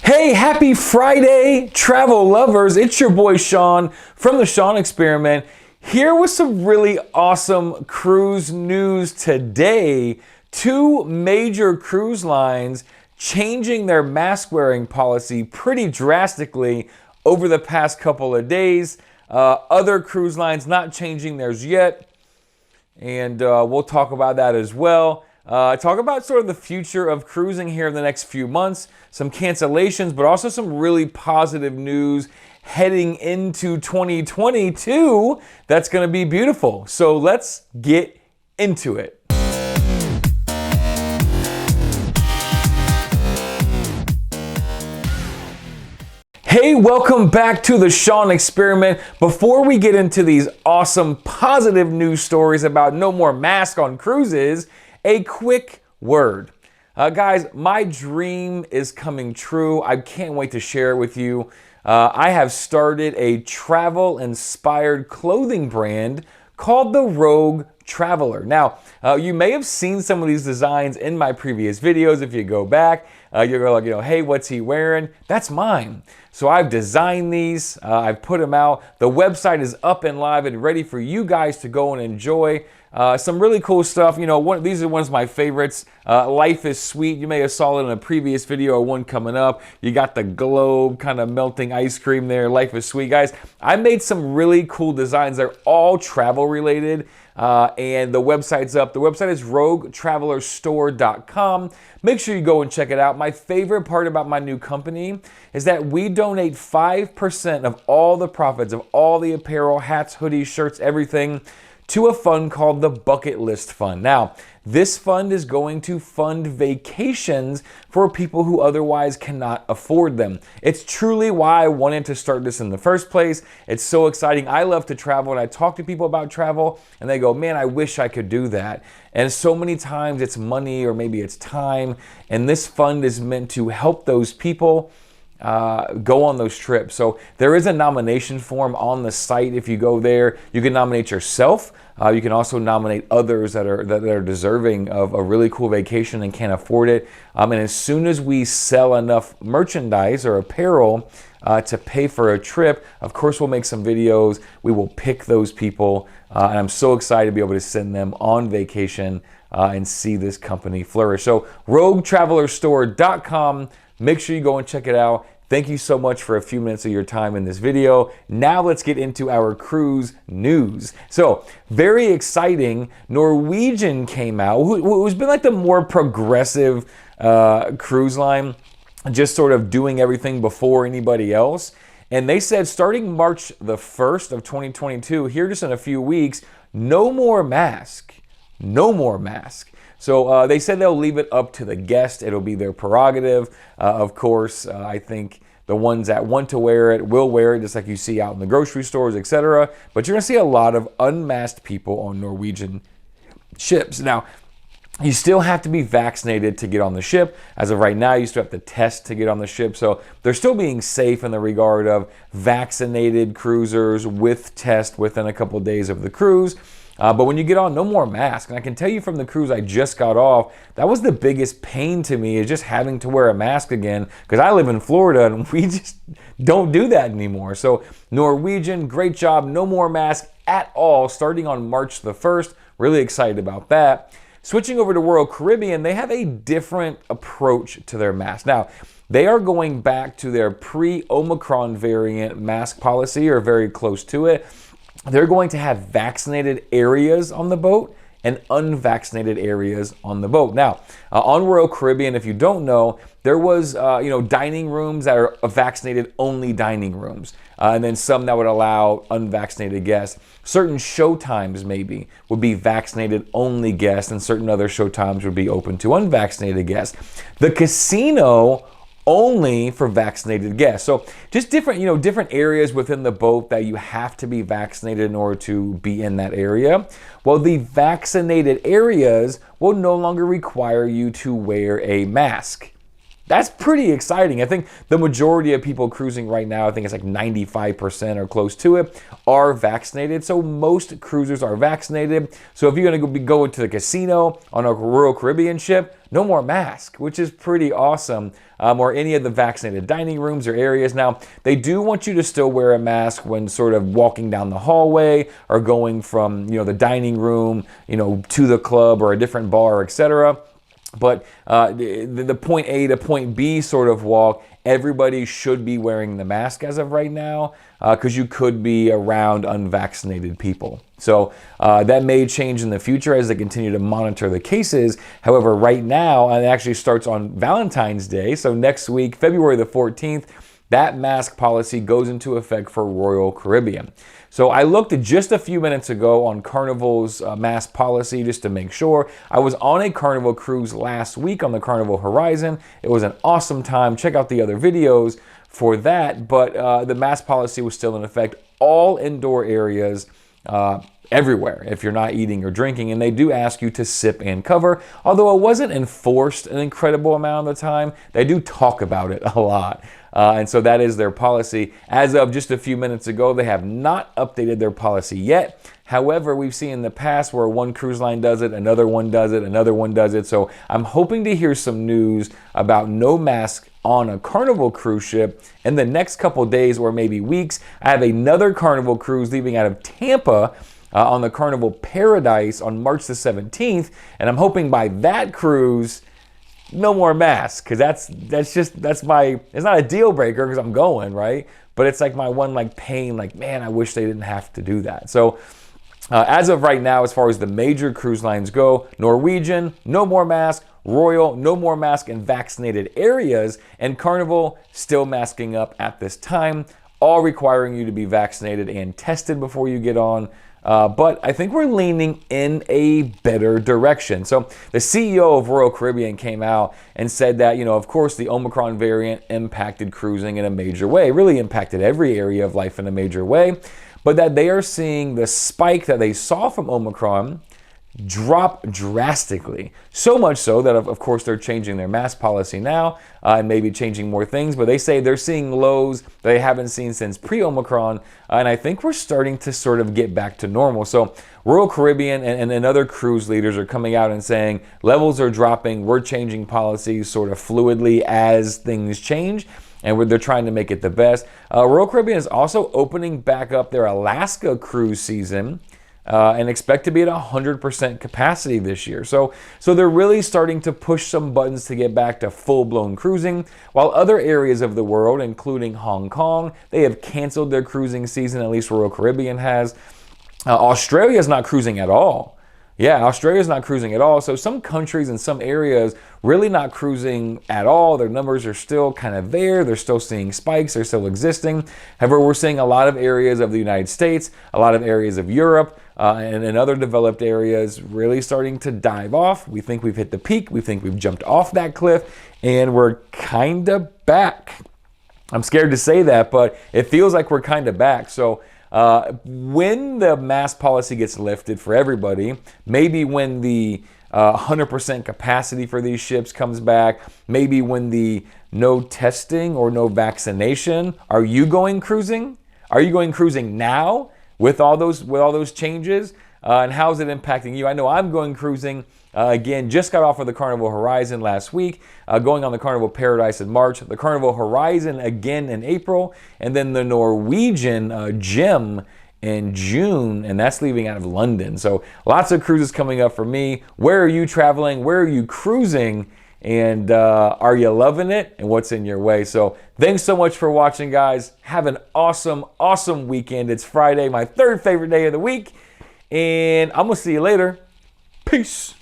Hey, happy Friday, travel lovers. It's your boy Sean from the Sean Experiment, here with some really awesome cruise news today. Two major cruise lines changing their mask wearing policy pretty drastically over the past couple of days. Other cruise lines not changing theirs yet, and we'll talk about that as well. Talk about sort of the future of cruising here in the next few months, some cancellations, but also some really positive news heading into 2022 that's going to be beautiful. So let's get into it. Hey, welcome back to the Sean Experiment. Before we get into these awesome positive news stories about no more masks on cruises, a quick word. Guys, my dream is coming true. I can't wait to share it with you. I have started a travel-inspired clothing brand called the Rogue Traveler. Now, you may have seen some of these designs in my previous videos. If you go back, you're like, hey, what's he wearing? That's mine. So I've designed these, I've put them out. The website is up and live and ready for you guys to go and enjoy. Some really cool stuff. These are ones of my favorites. Life is Sweet. You may have saw it in a previous video or one coming up. You got the globe kind of melting ice cream there. Life is Sweet. Guys, I made some really cool designs. They're all travel related. And the website's up. The website is roguetravelerstore.com. Make sure you go and check it out. My favorite part about my new company is that we donate 5% of all the profits of all the apparel, hats, hoodies, shirts, everything to a fund called the Bucket List Fund. Now, this fund is going to fund vacations for people who otherwise cannot afford them. It's truly why I wanted to start this in the first place. It's so exciting. I love to travel, and I talk to people about travel, and they go, man, I wish I could do that. And so many times it's money or maybe it's time, and this fund is meant to help those people go on those trips. So there is a nomination form on the site. If you go there, you can nominate yourself. You can also nominate others that are deserving of a really cool vacation and can't afford it. And as soon as we sell enough merchandise or apparel to pay for a trip, of course we'll make some videos. We will pick those people, and I'm so excited to be able to send them on vacation and see this company flourish. So roguetravelerstore.com. Make sure you go and check it out. Thank you so much for a few minutes of your time in this video. Now let's get into our cruise news. So, very exciting. Norwegian came out, who's been like the more progressive cruise line, just sort of doing everything before anybody else. And they said starting March the 1st of 2022, here just in a few weeks, no more mask. No more mask. So they said they'll leave it up to the guest. It'll be their prerogative. Of course, I think the ones that want to wear it will wear it, just like you see out in the grocery stores, etc. But you're going to see a lot of unmasked people on Norwegian ships. Now, you still have to be vaccinated to get on the ship. As of right now, you still have to test to get on the ship. So they're still being safe in the regard of vaccinated cruisers with test within a couple of days of the cruise. But when you get on, no more mask. And I can tell you from the cruise I just got off, that was the biggest pain to me, is just having to wear a mask again, because I live in Florida and we just don't do that anymore. So Norwegian, great job. No more mask at all starting on March the 1st. Really excited about that. Switching over to Royal Caribbean, they have a different approach to their mask. Now, they are going back to their pre-Omicron variant mask policy, or very close to it. They're going to have vaccinated areas on the boat and unvaccinated areas on the boat. Now, on Royal Caribbean, if you don't know, there was dining rooms that are vaccinated only dining rooms, and then some that would allow unvaccinated guests. Certain show times maybe would be vaccinated only guests, and certain other show times would be open to unvaccinated guests. The casino only for vaccinated guests. So just different areas within the boat that you have to be vaccinated in order to be in that area. Well, the vaccinated areas will no longer require you to wear a mask. That's pretty exciting. I think the majority of people cruising right now, I think it's like 95% or close to it, are vaccinated. So most cruisers are vaccinated. So if you're going to be going to the casino on a Royal Caribbean ship, no more mask, which is pretty awesome. Or any of the vaccinated dining rooms or areas. Now, they do want you to still wear a mask when sort of walking down the hallway or going from, the dining room, to the club or a different bar, etc. But the point A to point B sort of walk, everybody should be wearing the mask as of right now, because you could be around unvaccinated people. So that may change in the future as they continue to monitor the cases. However, right now, and it actually starts on Valentine's Day, so next week, February the 14th, that mask policy goes into effect for Royal Caribbean. So I looked just a few minutes ago on Carnival's mask policy just to make sure. I was on a Carnival cruise last week on the Carnival Horizon. It was an awesome time. Check out the other videos for that. But the mask policy was still in effect. All indoor areas, everywhere, if you're not eating or drinking, and they do ask you to sip and cover. Although it wasn't enforced an incredible amount of the time, they do talk about it a lot. And so that is their policy. As of just a few minutes ago, they have not updated their policy yet. However, we've seen in the past where one cruise line does it, another one does it, another one does it. So I'm hoping to hear some news about no mask on a Carnival cruise ship in the next couple days or maybe weeks. I have another Carnival cruise leaving out of Tampa on the Carnival Paradise on March the 17th. And I'm hoping by that cruise, no more masks, because that's my, it's not a deal breaker because I'm going, right? But it's like my one pain, man, I wish they didn't have to do that. So as of right now, as far as the major cruise lines go, Norwegian, no more mask. Royal, no more mask in vaccinated areas. And Carnival, still masking up at this time, all requiring you to be vaccinated and tested before you get on. But I think we're leaning in a better direction. So the CEO of Royal Caribbean came out and said that, of course, the Omicron variant impacted cruising in a major way. It really impacted every area of life in a major way. But that they are seeing the spike that they saw from Omicron drop drastically. So much so that, of course, they're changing their mask policy now and maybe changing more things. But they say they're seeing lows they haven't seen since pre-Omicron. And I think we're starting to sort of get back to normal. So Royal Caribbean and other cruise leaders are coming out and saying levels are dropping. We're changing policies sort of fluidly as things change. And they're trying to make it the best. Royal Caribbean is also opening back up their Alaska cruise season. And expect to be at 100% capacity this year. So they're really starting to push some buttons to get back to full-blown cruising, while other areas of the world, including Hong Kong, they have canceled their cruising season, at least Royal Caribbean has. Australia is not cruising at all. Yeah, Australia's not cruising at all. So some countries and some areas really not cruising at all. Their numbers are still kind of there. They're still seeing spikes. They're still existing. However, we're seeing a lot of areas of the United States, a lot of areas of Europe, and in other developed areas really starting to dive off. We think we've hit the peak. We think we've jumped off that cliff, and we're kind of back. I'm scared to say that, but it feels like we're kind of back. So when the mask policy gets lifted for everybody, maybe when the 100% capacity for these ships comes back, maybe when the no testing or no vaccination, are you going cruising? Are you going cruising now with all those changes? And how is it impacting you? I know I'm going cruising. Again, just got off of the Carnival Horizon last week, going on the Carnival Paradise in March, the Carnival Horizon again in April, and then the Norwegian Gem in June, and that's leaving out of London. So lots of cruises coming up for me. Where are you traveling? Where are you cruising? And are you loving it? And what's in your way? So thanks so much for watching, guys. Have an awesome, awesome weekend. It's Friday, my third favorite day of the week. And I'm going to see you later. Peace.